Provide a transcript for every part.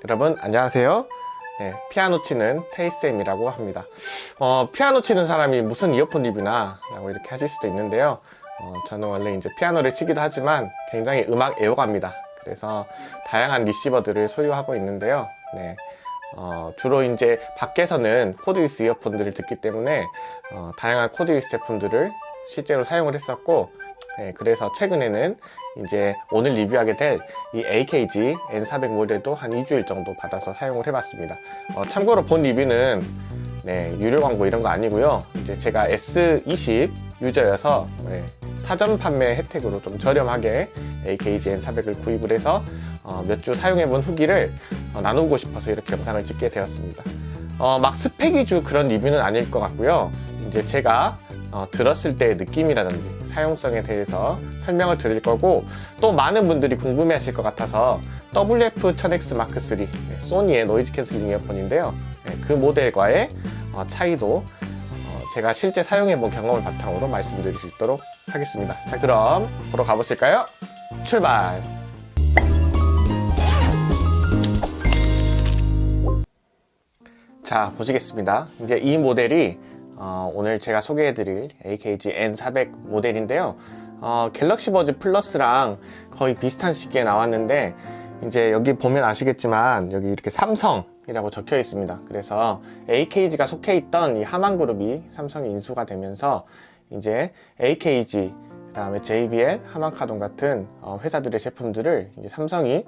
여러분 안녕하세요. 피아노 치는 테이쌤이라고 합니다. 피아노 치는 사람이 무슨 이어폰 리뷰나 라고 이렇게 하실 수도 있는데요. 저는 원래 이제 피아노를 치기도 하지만 굉장히 음악 애호가입니다. 그래서 다양한 리시버들을 소유하고 있는데요. 주로 이제 밖에서는 코드리스 이어폰들을 듣기 때문에 다양한 코드리스 제품들을 실제로 사용을 했었고, 그래서 최근에는 이제 오늘 리뷰하게 될 이 AKG N400 모델도 한 2주일 정도 받아서 사용을 해봤습니다. 참고로 본 리뷰는 유료 광고 이런 거 아니고요. 이제 제가 S20 유저여서 사전 판매 혜택으로 좀 저렴하게 AKG N400을 구입을 해서 몇 주 사용해본 후기를 나누고 싶어서 이렇게 영상을 찍게 되었습니다. 막 스펙 위주 그런 리뷰는 아닐 것 같고요. 이제 제가 들었을 때의 느낌이라든지 사용성에 대해서 설명을 드릴 거고, 또 많은 분들이 궁금해 하실 것 같아서 WF-1000X Mark III 소니의 노이즈 캔슬링 이어폰인데요. 그 모델과의 차이도 제가 실제 사용해 본 경험을 바탕으로 말씀드릴 수 있도록 하겠습니다. 자, 그럼 보러 가보실까요? 출발! 자, 보시겠습니다. 이제 이 모델이 오늘 제가 소개해드릴 AKG N400 모델인데요. 갤럭시 버즈 플러스랑 거의 비슷한 시기에 나왔는데, 이제 여기 보면 아시겠지만 여기 이렇게 삼성이라고 적혀 있습니다. 그래서 AKG가 속해 있던 이 하만그룹이 삼성이 인수가 되면서 이제 AKG, 그 다음에 JBL, 하만카돈 같은 회사들의 제품들을 이제 삼성이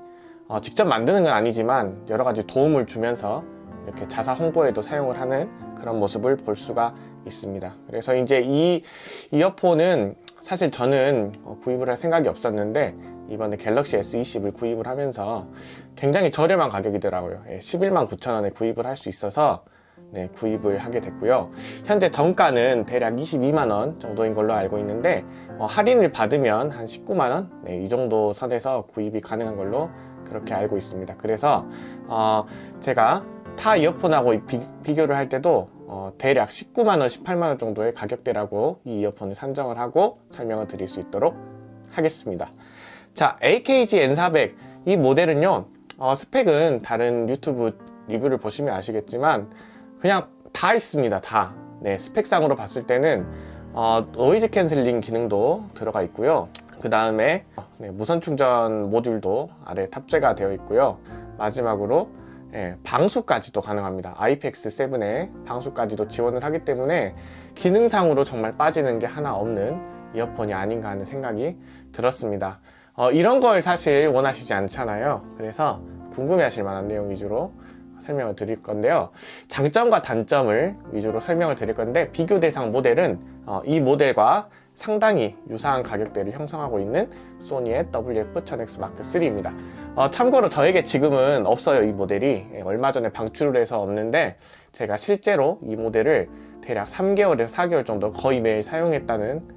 직접 만드는 건 아니지만 여러 가지 도움을 주면서 이렇게 자사 홍보에도 사용을 하는 그런 모습을 볼 수가 있습니다. 그래서 이제 이 이어폰은 사실 저는 구입을 할 생각이 없었는데, 이번에 갤럭시 S20을 구입을 하면서 굉장히 저렴한 가격이더라고요. 11만 9천 원에 구입을 할 수 있어서 구입을 하게 됐고요. 현재 정가는 대략 22만 원 정도인 걸로 알고 있는데, 할인을 받으면 한 19만 원? 이 정도 선에서 구입이 가능한 걸로 그렇게 알고 있습니다. 그래서 제가 타 이어폰하고 비교를 할 때도 대략 19만원, 18만원 정도의 가격대라고 이 이어폰을 산정을 하고 설명을 드릴 수 있도록 하겠습니다. 자, AKG N400 이 모델은요, 스펙은 다른 유튜브 리뷰를 보시면 아시겠지만 그냥 다 있습니다. 다. 스펙상으로 봤을 때는 노이즈 캔슬링 기능도 들어가 있고요. 그 다음에 무선 충전 모듈도 아래 탑재가 되어 있고요. 마지막으로 방수까지도 가능합니다. IPX7에 방수까지도 지원을 하기 때문에 기능상으로 정말 빠지는 게 하나 없는 이어폰이 아닌가 하는 생각이 들었습니다. 이런 걸 사실 원하시지 않잖아요. 그래서 궁금해 하실 만한 내용 위주로 설명을 드릴 건데요. 장점과 단점을 위주로 설명을 드릴 건데, 비교 대상 모델은 이 모델과 상당히 유사한 가격대를 형성하고 있는 소니의 WF-1000X Mark III입니다. 참고로 저에게 지금은 없어요. 이 모델이 얼마 전에 방출을 해서 없는데, 제가 실제로 이 모델을 대략 3개월에서 4개월 정도 거의 매일 사용했다는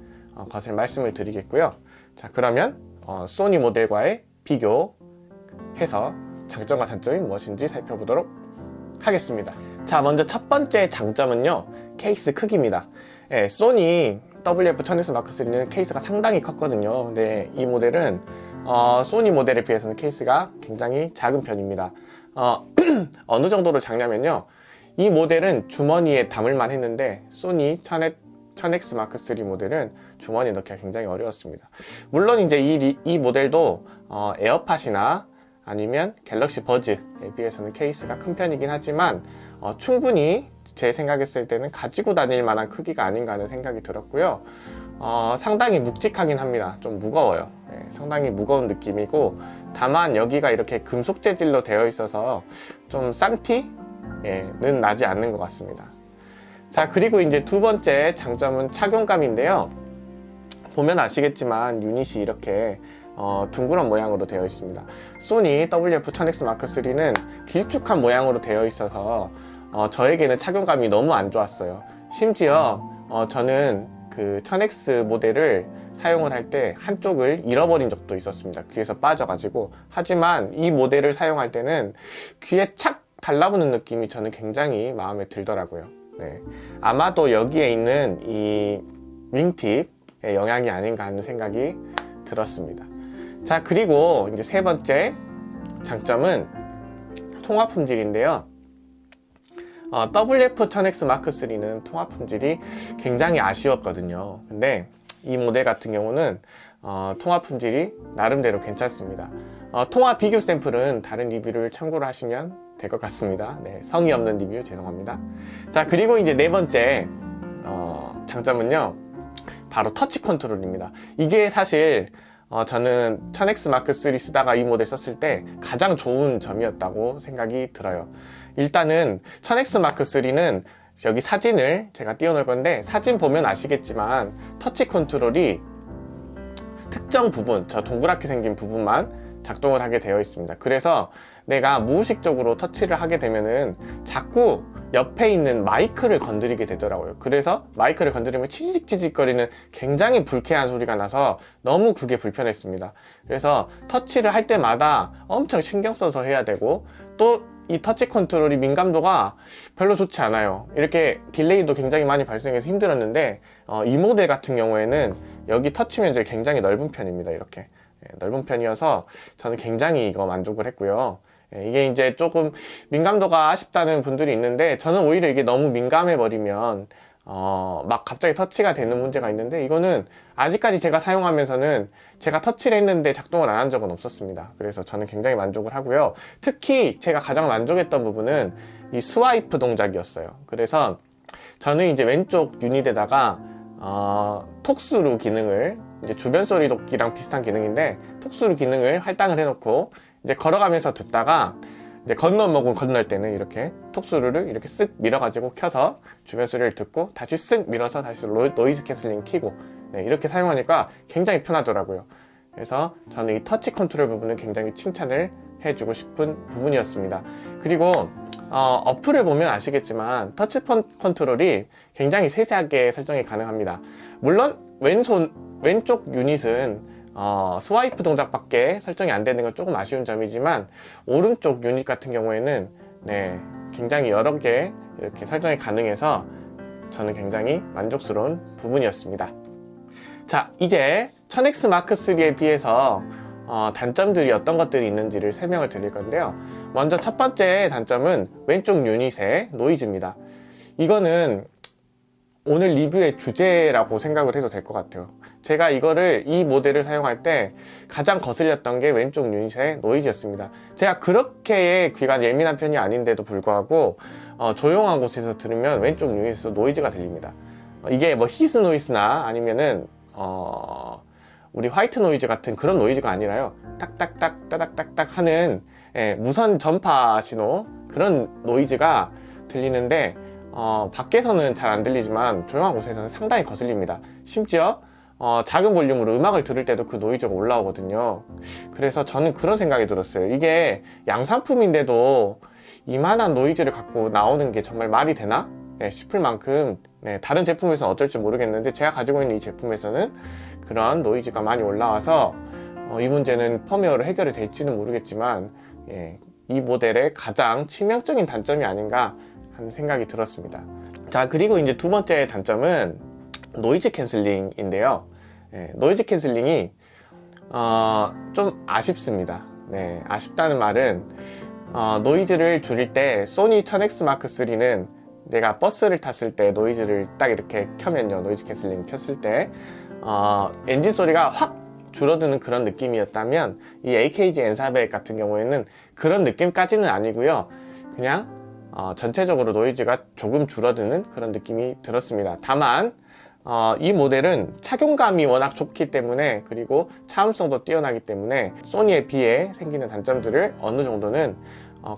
것을 말씀을 드리겠고요. 자, 그러면 소니 모델과의 비교해서 장점과 단점이 무엇인지 살펴보도록 하겠습니다. 자, 먼저 첫 번째 장점은요, 케이스 크기입니다. 소니 WF-1000X Mark III는 케이스가 상당히 컸거든요. 근데 이 모델은 소니 모델에 비해서는 케이스가 굉장히 작은 편입니다. 어느 정도로 작냐면요, 이 모델은 주머니에 담을만 했는데 소니 1000X Mark III 모델은 주머니에 넣기가 굉장히 어려웠습니다. 물론 이제 이 모델도 에어팟이나 아니면 갤럭시 버즈에 비해서는 케이스가 큰 편이긴 하지만 충분히 제 생각했을 때는 가지고 다닐 만한 크기가 아닌가 하는 생각이 들었고요. 상당히 묵직하긴 합니다. 좀 무거워요. 상당히 무거운 느낌이고, 다만 여기가 이렇게 금속 재질로 되어 있어서 좀 싼 티는 나지 않는 것 같습니다. 자, 그리고 이제 두 번째 장점은 착용감인데요. 보면 아시겠지만 유닛이 이렇게 둥그런 모양으로 되어 있습니다. 소니 WF-1000X Mark III는 길쭉한 모양으로 되어 있어서 저에게는 착용감이 너무 안 좋았어요. 심지어 저는 그 1000X 모델을 사용을 할 때 한쪽을 잃어버린 적도 있었습니다. 귀에서 빠져가지고. 하지만 이 모델을 사용할 때는 귀에 착 달라붙는 느낌이 저는 굉장히 마음에 들더라고요. 아마도 여기에 있는 이 윙팁의 영향이 아닌가 하는 생각이 들었습니다. 자, 그리고 이제 세 번째 장점은 통화 품질인데요. WF-1000X Mark3는 통화 품질이 굉장히 아쉬웠거든요. 근데 이 모델 같은 경우는 통화 품질이 나름대로 괜찮습니다. 통화 비교 샘플은 다른 리뷰를 참고로 하시면 될 것 같습니다. 네, 성의 없는 리뷰 죄송합니다. 자, 그리고 이제 네 번째 장점은요, 바로 터치 컨트롤입니다. 이게 사실 저는 1000X Mark3 쓰다가 이 모델 썼을 때 가장 좋은 점이었다고 생각이 들어요. 일단은 1000X Mark3는 여기 사진을 제가 띄워놓을 건데, 사진 보면 아시겠지만 터치 컨트롤이 특정 부분, 저 동그랗게 생긴 부분만 작동을 하게 되어 있습니다. 그래서 내가 무의식적으로 터치를 하게 되면은 자꾸 옆에 있는 마이크를 건드리게 되더라고요. 그래서 마이크를 건드리면 치직치직거리는 굉장히 불쾌한 소리가 나서 너무 그게 불편했습니다. 그래서 터치를 할 때마다 엄청 신경 써서 해야 되고, 또 이 터치 컨트롤이 민감도가 별로 좋지 않아요. 이렇게 딜레이도 굉장히 많이 발생해서 힘들었는데, 이 모델 같은 경우에는 여기 터치 면적이 굉장히 넓은 편입니다. 이렇게 넓은 편이어서 저는 굉장히 이거 만족을 했고요. 이게 이제 조금 민감도가 아쉽다는 분들이 있는데, 저는 오히려 이게 너무 민감해 버리면 막 갑자기 터치가 되는 문제가 있는데, 이거는 아직까지 제가 사용하면서는 제가 터치를 했는데 작동을 안 한 적은 없었습니다. 그래서 저는 굉장히 만족을 하고요. 특히 제가 가장 만족했던 부분은 이 스와이프 동작이었어요. 그래서 저는 이제 왼쪽 유닛에다가 톡스루 기능을, 이제 주변 소리 돕기랑 비슷한 기능인데 톡스루 기능을 할당을 해놓고 이제 걸어가면서 듣다가, 이제 건너먹은 건널 때는 이렇게 톡스루를 이렇게 쓱 밀어가지고 켜서 주변 소리를 듣고 다시 쓱 밀어서 다시 노이즈 캔슬링 켜고, 네, 이렇게 사용하니까 굉장히 편하더라고요. 그래서 저는 이 터치 컨트롤 부분은 굉장히 칭찬을 해주고 싶은 부분이었습니다. 그리고 어플을 보면 아시겠지만 터치 컨트롤이 굉장히 세세하게 설정이 가능합니다. 물론 왼쪽 유닛은 스와이프 동작밖에 설정이 안 되는 건 조금 아쉬운 점이지만, 오른쪽 유닛 같은 경우에는 네, 굉장히 여러 개 이렇게 설정이 가능해서 저는 굉장히 만족스러운 부분이었습니다. 자, 이제 1000X Mark3에 비해서 단점들이 어떤 것들이 있는지를 설명을 드릴 건데요. 먼저 첫 번째 단점은 왼쪽 유닛의 노이즈입니다. 이거는 오늘 리뷰의 주제라고 생각을 해도 될 것 같아요. 제가 이 모델을 사용할 때 가장 거슬렸던 게 왼쪽 유닛의 노이즈였습니다. 제가 그렇게 귀가 예민한 편이 아닌데도 불구하고 조용한 곳에서 들으면 왼쪽 유닛에서 노이즈가 들립니다. 이게 뭐 히스 노이즈나 아니면은 우리 화이트 노이즈 같은 그런 노이즈가 아니라요, 딱딱딱 따닥딱딱 하는 무선 전파 신호, 그런 노이즈가 들리는데 밖에서는 잘 안 들리지만 조용한 곳에서는 상당히 거슬립니다. 심지어 작은 볼륨으로 음악을 들을 때도 그 노이즈가 올라오거든요. 그래서 저는 그런 생각이 들었어요. 이게 양산품인데도 이만한 노이즈를 갖고 나오는 게 정말 말이 되나? 싶을 만큼, 다른 제품에서는 어쩔지 모르겠는데 제가 가지고 있는 이 제품에서는 그런 노이즈가 많이 올라와서 이 문제는 펌웨어로 해결이 될지는 모르겠지만, 이 모델의 가장 치명적인 단점이 아닌가 하는 생각이 들었습니다. 자, 그리고 이제 두 번째 단점은 노이즈 캔슬링인데요. 노이즈 캔슬링이 좀 아쉽습니다. 아쉽다는 말은 노이즈를 줄일 때 소니 1000X Mark3는 내가 버스를 탔을 때 노이즈를 딱 이렇게 켜면요, 노이즈 캔슬링 켰을 때 엔진 소리가 확 줄어드는 그런 느낌이었다면, 이 AKG N400 같은 경우에는 그런 느낌까지는 아니고요, 그냥 전체적으로 노이즈가 조금 줄어드는 그런 느낌이 들었습니다. 다만 이 모델은 착용감이 워낙 좋기 때문에, 그리고 차음성도 뛰어나기 때문에 소니에 비해 생기는 단점들을 어느 정도는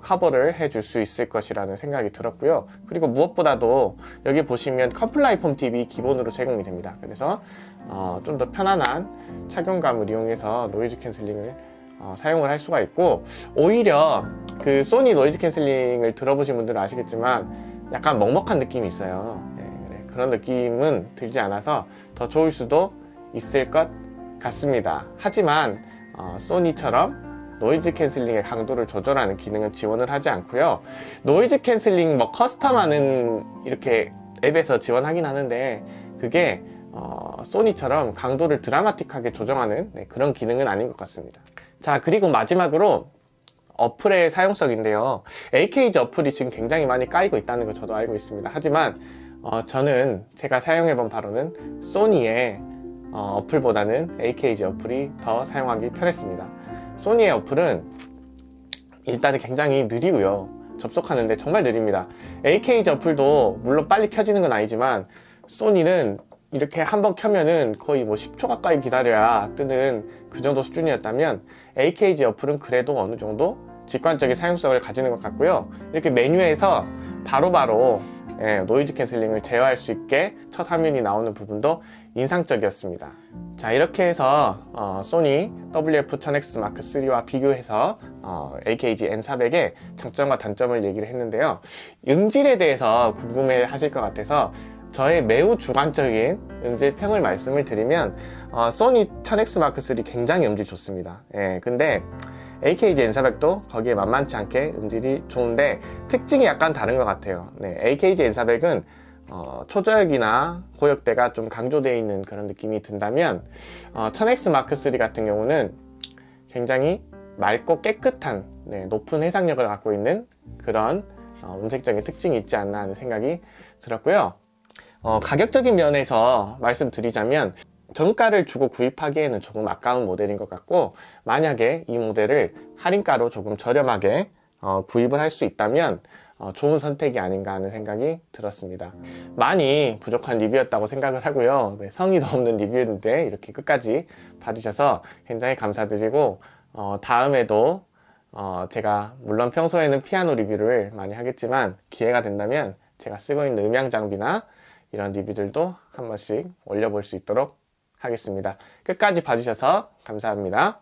커버를 해줄 수 있을 것이라는 생각이 들었고요. 그리고 무엇보다도 여기 보시면 컴플라이 폼 팁이 기본으로 제공이 됩니다. 그래서 좀 더 편안한 착용감을 이용해서 노이즈 캔슬링을 사용을 할 수가 있고, 오히려 그 소니 노이즈 캔슬링을 들어보신 분들은 아시겠지만 약간 먹먹한 느낌이 있어요. 그런 느낌은 들지 않아서 더 좋을 수도 있을 것 같습니다. 하지만 소니처럼 노이즈 캔슬링의 강도를 조절하는 기능은 지원을 하지 않고요. 노이즈 캔슬링 뭐 커스텀하는 이렇게 앱에서 지원하긴 하는데, 그게 소니처럼 강도를 드라마틱하게 조정하는 그런 기능은 아닌 것 같습니다. 자, 그리고 마지막으로 어플의 사용성인데요. AKG 어플이 지금 굉장히 많이 까이고 있다는 거 저도 알고 있습니다. 하지만 저는 제가 사용해본 바로는 소니의 어플보다는 AKG 어플이 더 사용하기 편했습니다. 소니의 어플은 일단은 굉장히 느리고요. 접속하는데 정말 느립니다. AKG 어플도 물론 빨리 켜지는 건 아니지만 소니는 이렇게 한번 켜면은 거의 뭐 10초 가까이 기다려야 뜨는 그 정도 수준이었다면 AKG 어플은 그래도 어느 정도 직관적인 사용성을 가지는 것 같고요. 이렇게 메뉴에서 바로바로 노이즈 캔슬링을 제어할 수 있게 첫 화면이 나오는 부분도 인상적이었습니다. 자, 이렇게 해서 소니 WF-1000X Mark III와 비교해서 AKG N400의 장점과 단점을 얘기를 했는데요. 음질에 대해서 궁금해 하실 것 같아서 저의 매우 주관적인 음질 평을 말씀을 드리면 소니 1000X Mark III 굉장히 음질 좋습니다. 근데 AKG N400도 거기에 만만치 않게 음질이 좋은데 특징이 약간 다른 것 같아요. AKG N400은 초저역이나 고역대가 좀 강조되어 있는 그런 느낌이 든다면 1000X Mark III 같은 경우는 굉장히 맑고 깨끗한 높은 해상력을 갖고 있는 그런 음색적인 특징이 있지 않나 하는 생각이 들었고요. 가격적인 면에서 말씀드리자면 정가를 주고 구입하기에는 조금 아까운 모델인 것 같고, 만약에 이 모델을 할인가로 조금 저렴하게 구입을 할 수 있다면 좋은 선택이 아닌가 하는 생각이 들었습니다. 많이 부족한 리뷰였다고 생각을 하고요. 성의도 없는 리뷰였는데 이렇게 끝까지 봐주셔서 굉장히 감사드리고, 다음에도 제가 물론 평소에는 피아노 리뷰를 많이 하겠지만 기회가 된다면 제가 쓰고 있는 음향 장비나 이런 리뷰들도 한 번씩 올려볼 수 있도록 하겠습니다. 끝까지 봐주셔서 감사합니다.